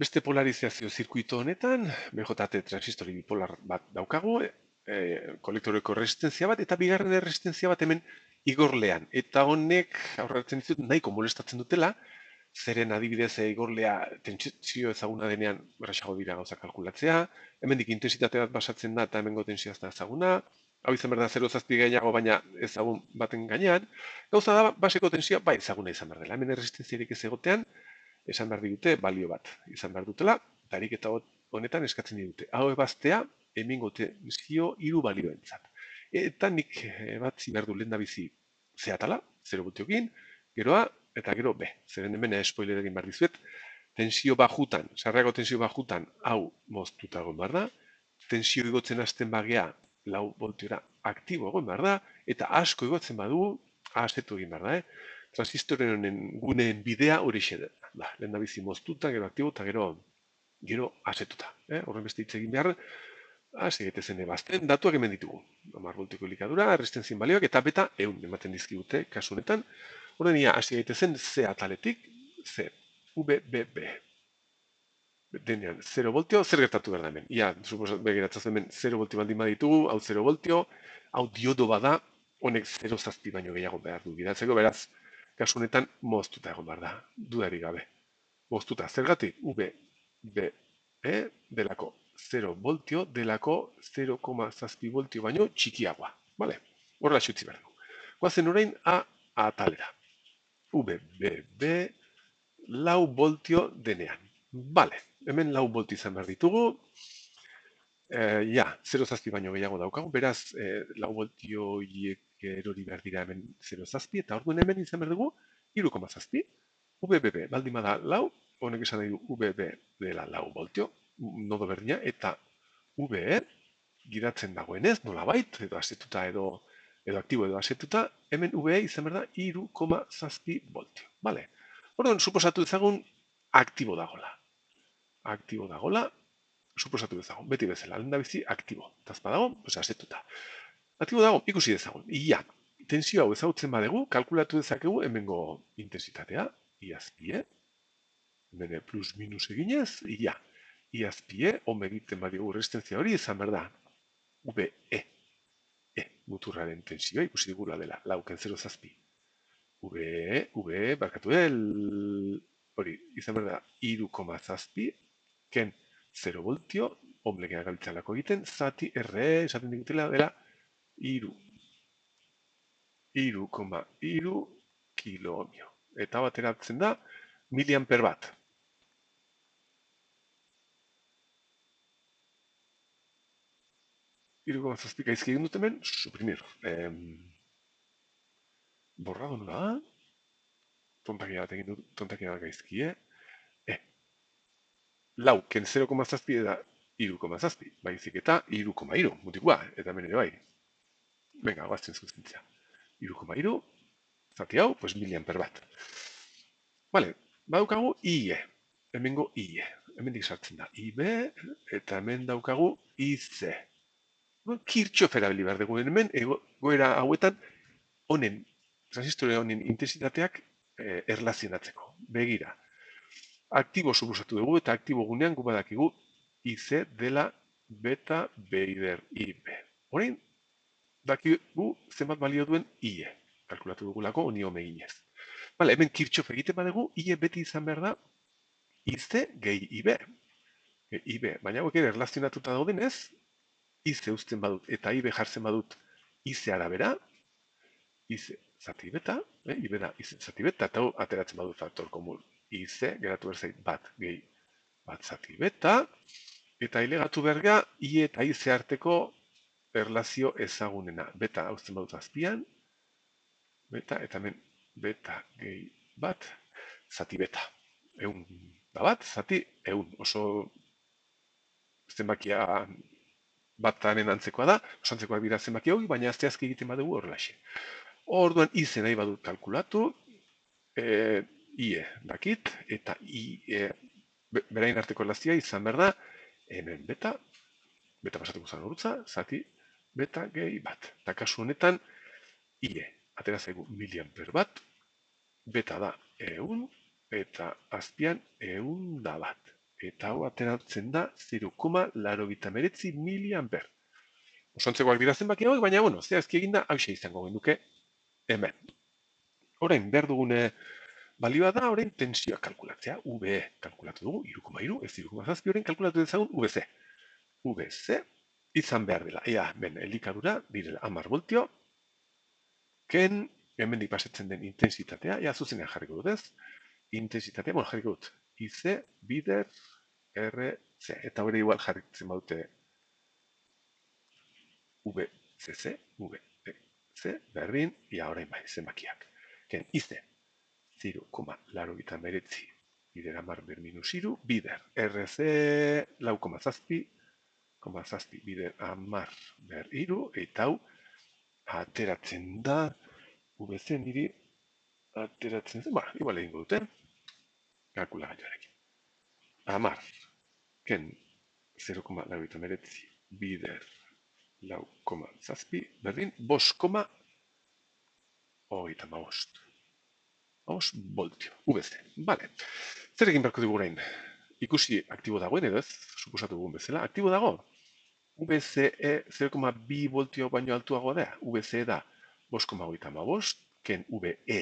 Beste polarizazio zirkuito honetan, BJT transistori bipolar bat daukagu, kolektoreko resistentzia bat, eta bigarren resistentzia bat hemen igorlean. Eta honek, aurratzen dizut, nahiko molestatzen dutela, zeren adibidez igorlea tentsio ezaguna denean errazago dira gauza kalkulatzea, hemendik intensitate bat basatzen da eta hemengo tentsioa ez da ezaguna, hau izan behar da 0,7 gehiago baina ezagun baten gainean, gauza da baseko tentsioa bai ezaguna izan behar dela, hemen erresistentziarik ez egotean, esan behar digute balio bat izan behar dutela, eta ariketa honetan eskatzen digute. Hau ebaztea, hemengo tensio hiru balioentzat. Eta nik batzi behar du lehen da bizi zehatala, 0 voltiokin, gero A eta gero B. Zeren hemen spoiler egin behar dizuet, tensio bajutan, sarrako tensio bajutan, hau moztuta egon behar da, tensio igotzen hasten bagea, 4 voltiora aktibo egon behar da, eta asko igotzen badu, asetu egin behar da, Transistoren honen guneen bidea hori da. Lehen da bizi moztuta, gero aktibo eta gero asetuta. Horren beste hitz egin behar, hasi gaitezen ebazten, datuak hemen ditugu. 10 voltiko elikadura, errestentzien balioak, eta beta ehun ematen dizkigute kasu honetan. Horren ia, hasi gaitezen C ataletik, C, VBB. Denean, 0 voltio, zer gertatu behar da hemen? Ia, begiratzen hemen 0 voltio baldin baditugu, hau 0 voltio, hau diodo bada, honek 0 zazpi baino gehiago behar du gidatzeko, beraz, kasu honetan moztuta egon behar da, dudari gabe. Moztuta, zergatik, VBE delako 0 voltio, delako 0,zazpi voltio baino txikiagoa. Vale? Horrela xutzi behar du. Guazen orain A atalera. VBB lau voltio denean. Vale, hemen lau voltio izan behar ditugu. Ja, 0 zazpi baino gehiago daukagu, beraz, lau voltio erori behar dira hemen 0 zazpi, eta orduan hemen izan behar dugu, 3,zazpi. VBB, baldin bada lau, honek esan nahi du VB dela lau voltio, nodo berdina, eta VE, gidatzen dagoenez, nola bait, edo asetuta edo aktibo edo asetuta, hemen VE izan behar da, 3,zazpi voltio. Vale. Orduan, suposatu ezagun, aktibo dagola. Aktibo dagola, suposatu dezagun, beti bezala, lehen da bizi aktibo. Eta dago, pues asetuta. Aktibo dago, ikusi dezagun. Ia, tensio hau ezagutzen badegu, kalkulatu dezakegu hemengo intensitatea, iazpie, hemen plus minus eginez, ia, iazpie, home egiten badigu resistentzia hori, izan behar da, VE, muturraren tensioa, ikusi digula dela, lauken 0 zazpi. VE, barkatu, hori, izan behar da, 3,zazpi, ken 0 voltio, omlegea gabiltzalako egiten, zati RE, esaten digutela, dela, 3,3 kilo ohmio. Eta bateratzen da, miliamper bat. Zazpi gaizki egin dut hemen, suprimir. Borrado nola da? Tontakia bat egin dut, tontakia bat gaizki, lau, ken 0,zazpi da 3,zazpi, baizik eta 3,3, mutikoa, eta hemen ere bai. Venga, guazten zuzentzia. 3,3, zati hau, pues miliamper bat. Vale, badaukagu IE, hemengo IE, hemendik sartzen da IB, eta hemen daukagu IC. Kirchhoff erabili behar dugu hemen, goera hauetan, honen, transistore honen intensitateak erlazionatzeko. Begira, aktibo suposatu dugu, eta aktibo gunean gu badakigu IC dela beta beider IB. Horein, dakigu zenbat balio duen IE, kalkulatu dugulako honi home ginez. Vale, hemen Kirchhoff egiten badugu, IE beti izan behar da IC gehi IB. IB, baina hauek ere erlazionatuta daudenez, IC uzten badut eta IB jartzen badut IC arabera, IC zati beta, IB da IC zati beta, eta hau ateratzen badut faktor komun IC, geratu berzait bat gehi bat zati beta, eta hilegatu berga IE eta IC arteko erlazio ezagunena. Beta uzten badut azpian, beta, eta hemen beta gehi bat zati beta. Egun da bat, zati egun. Oso zenbakia bataren antzekoa da, oso antzekoak dira zenbaki hori, baina azteazki egiten badugu horrelaxe. Orduan izen nahi badut kalkulatu, IE dakit, eta IE berain arteko erlazioa izan behar da, hemen beta pasatuko zan horutza, zati beta gehi bat. Eta kasu honetan, IE, atera zaigu miliamper bat, beta da egun, eta azpian egun da bat. eta hau ateratzen da 0,89 miliamper. Osontzekoak dira zenbaki hauek, baina, bueno, zehazki eginda, hauxe izango genuke hemen. Orain, behar dugune balioa da, orain tensioa kalkulatzea. VE kalkulatu dugu, 3,3, ez 3,7, orain kalkulatu dezagun VC. VC izan behar dela. Ea, ben, elikadura, direla 10 voltio, ken, hemendik pasatzen den intensitatea, ea, zuzenean jarriko dut ez, intensitatea, bueno, jarriko dut, IC, bider, RC, eta hori igual jarritzen baute VCC, VC, berdin, ia orain bai, zenbakiak. Ken, IC, 0,89 bider 10 ber minus 3, bider, RC, lau koma zazpi bider 10 ber 3, eta hau, ateratzen da, VC niri, ateratzen zen, igual egingo dute, kalkulagailuarekin. 10, ken, 0,89 bider, lau koma zazpi, berdin, 5,35 voltio, VC. Vale. Zer egin beharko dugu orain? Ikusi aktibo dagoen edo ez, suposatu dugun bezala. Aktibo dago? VCE 0,2 voltio baino altuago da. VCE da 5,35, ken VE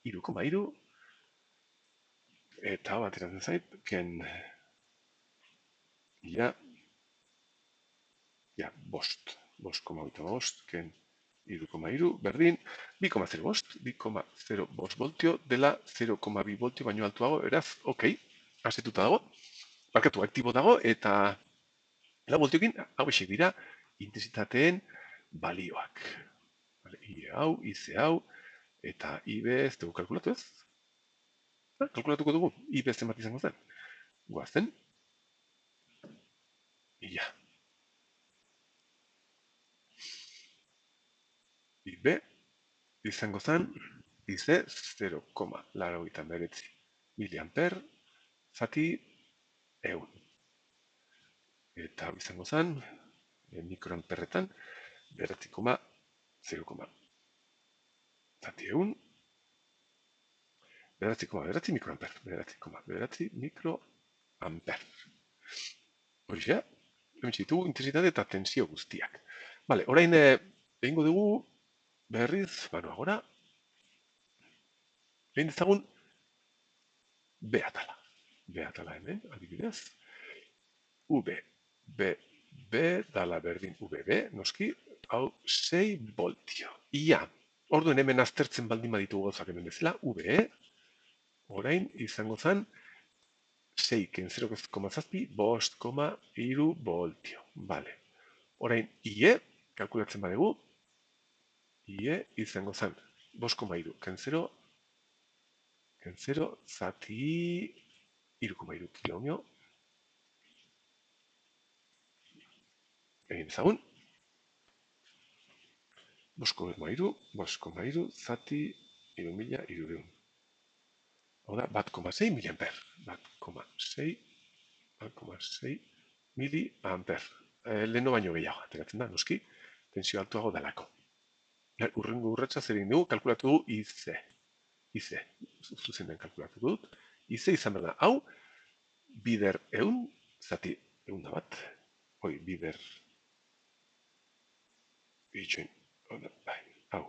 3,3, eta bateratzen zait, ken bost, 5,35, ken 3,3, berdin, 2,05, 2,05 voltio dela 0,2 voltio baino altuago, eraz, ok, asetuta dago, barkatu, aktibo dago, eta lau voltiokin, hau esek dira, intensitateen balioak. I hau, IC hau, eta IB ez dugu kalkulatu ez? Kalkulatuko dugu, IB zenbat izango zen. Guazen. Ia. IB izango zen, IC 0,89 miliamper, zati eun. Eta izango zen, mikroamperretan, 0,0, zati eun, 0,9 mikroamper, 0,9 mikroamper. Horixe, hemen ditugu intensitate eta tensio guztiak. Vale, orain egingo dugu berriz, agora, egin dezagun B atala. B atala hemen, adibidez. B dala berdin VB, noski, hau 6 voltio. Ia, orduen hemen aztertzen baldin baditugu gauzak hemen bezala, VE, orain izango zen 6, ken 0,7, 5,3 voltio. Vale. Orain, IE, kalkulatzen badegu, IE izango zen 5,3, ken 0, zati 3,3 kilomio. Egin ezagun. 5,3, zati 3.300. Hau da, 1,6 miliamper. 1,6 miliamper. Leheno baino gehiago, ateratzen da, noski, tensio altuago dalako. Urrengo urratsa zer egin dugu, kalkulatu dugu IC. IC, zuzenen kalkulatu dut. IC izan behar da, hau, bider eun, zati eun da bat. Bider, hau,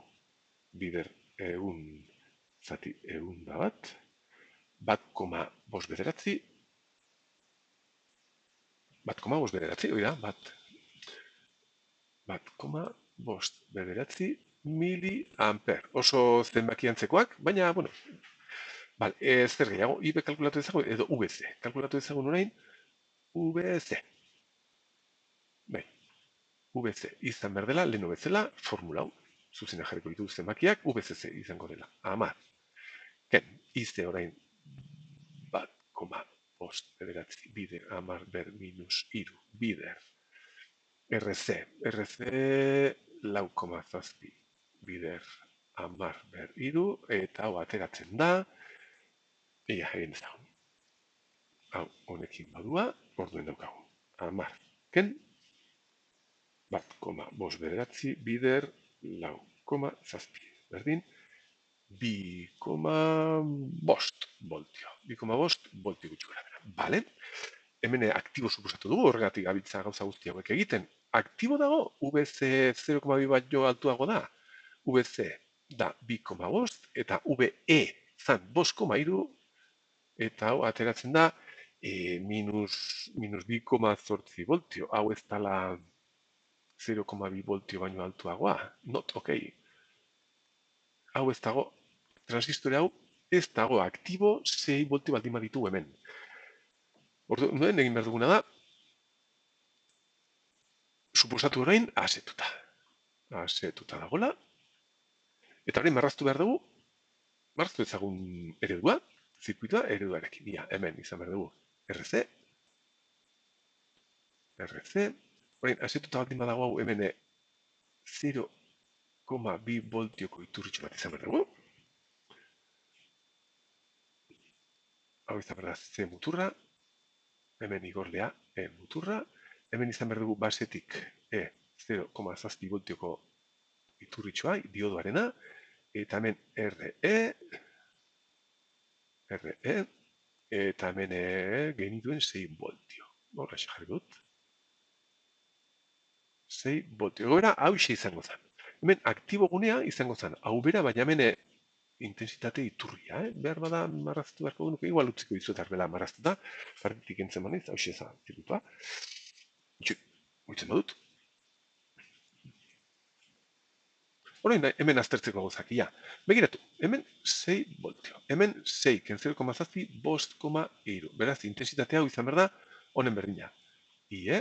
bider eun, zati eun da bat. 1,5 bederatzi, hori da, 1,5 bederatzi miliamper. Oso zenbaki antzekoak, baina, bueno, zer gehiago, IB kalkulatu dezagun, edo VC. Kalkulatu dezagun orain, VC. Bai, VC izan behar dela, leheno bezala, formula hau, zuzena jarriko ditu zenbakiak, VCC izango dela, 10. Ken, IC orain, 1,5 bederatzi, bider 10 ber minus 3, bider, RC, lau koma zazpi, bider 10 ber 3, eta hau ateratzen da, ia, egin ezagun. Hau, honekin badua, orduen daukagu. 10, ken, 1,5 bederatzi, bider, lau koma zazpi, berdin, 2,5 voltio. 2,5 voltio gutxi gara. Vale? hemen aktibo suposatu dugu, horregatik gabiltza gauza guzti hauek egiten. Aktibo dago, VC 0,2 bat jo altuago da. VC da 2,5 eta VE zan 5,3 eta hau ateratzen da minus 2,8 voltio. Hau ez dala 0,2 voltio baino altuagoa. Not, ok. Hau ez dago, transistore hau ez dago aktibo 6 voltio baldin baditu hemen. Orduan, egin behar duguna da, suposatu orain asetuta. Asetuta dagoela. Eta orain marraztu behar dugu, marraztu ezagun eredua, zirkuitua ereduarekin. Ia, hemen izan behar dugu RC. Orain, asetuta baldin badago hau hemen 0,2 voltioko iturritxo bat izan behar dugu. Hau izan behar da C muturra. Hemen igorlea E muturra. Hemen izan behar dugu basetik E 0,7 voltioko iturritxoa, diodoarena. Eta hemen RE. Eta hemen genituen 6 voltio. Horra jarri dut. 6 voltio. Egoera hau izango zen. Hemen aktibo gunea izango zen. Hau bera, baina hemen intensitate iturria. Behar bada marraztu beharko genuke. Igual utziko dizuet arbela marraztuta. Jarritik entzen maniz, hau izan zirkutua. Uitzen badut. Horrein da, hemen aztertzeko gauzak, ia. Begiratu, hemen 6 voltio. Hemen 6, ken 0,7, 5,3. Beraz, intensitate hau izan behar da, honen berdina. IE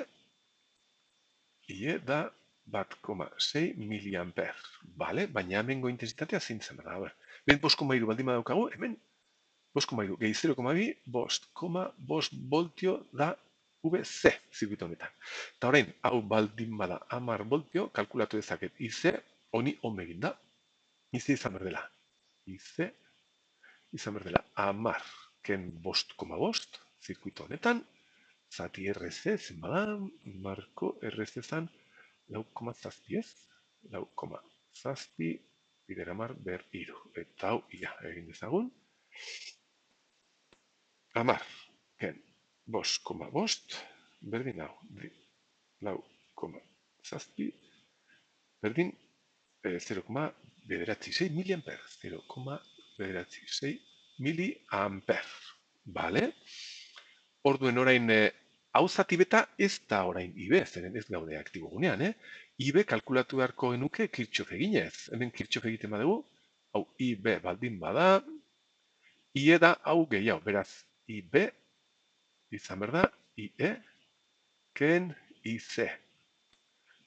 da 1,6 miliamper. Vale, baina hemengo intensitatea zein zen behar da. Ben 5,3 baldin badaukagu, hemen 5,3 gehi 0,2, 5,5 voltio da VC zirkuito honetan. Eta orain, hau baldin bada 10 voltio, kalkulatu dezaket IC, honi on egin da. IC izan berdela. IC izan berdela 10 ken 5,5 zirkuito honetan. Zati RC zen bada, marko RC zan 4,7 ez? 4,7 bidera mar ber iru. Eta hau, ia, egin dezagun. 10 ken 5,5 berdin hau. 4,7 berdin 0,96 miliamper. 0,96 miliamper. Vale? Orduen orain, hau zati beta ez da orain IB, zeren ez gaude aktibo gunean, IB kalkulatu beharko genuke Kirchhoff eginez. Hemen Kirchhoff egiten badugu, hau IB baldin bada, IE da hau gehiago, beraz, IB izan behar da, IE ken IC.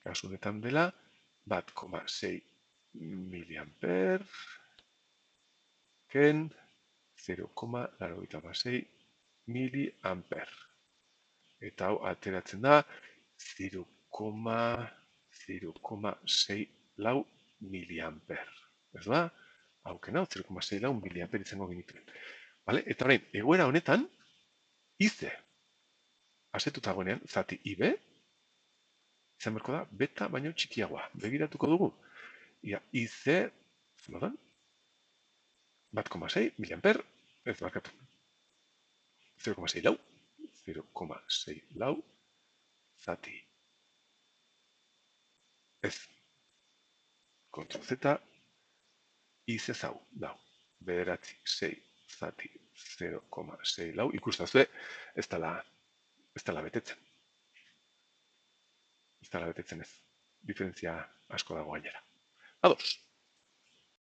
Kasu honetan dela, 1,6 miliamper ken 0,96 miliamper. Eta hau ateratzen da 0,6 lau miliamper. Ez da? Hauken hau 0,6 lau miliamper izango genituen. Vale? Eta orain, egoera honetan, IC asetuta gonean, zati IB, izan berko da, beta baino txikiagoa. Begiratuko dugu. Ia, IC, zemodan, 1,6 miliamper, ez bakatu. 0,6 lau. 0,6 lau. Zati. Ez. Kontrol Z. IC zau. Dau. Bederatzi, 6, zati, 0,6 lau. Ikustazue, ez dala betetzen. Ez dala betetzen ez. Diferentzia asko dago gainera. Ados.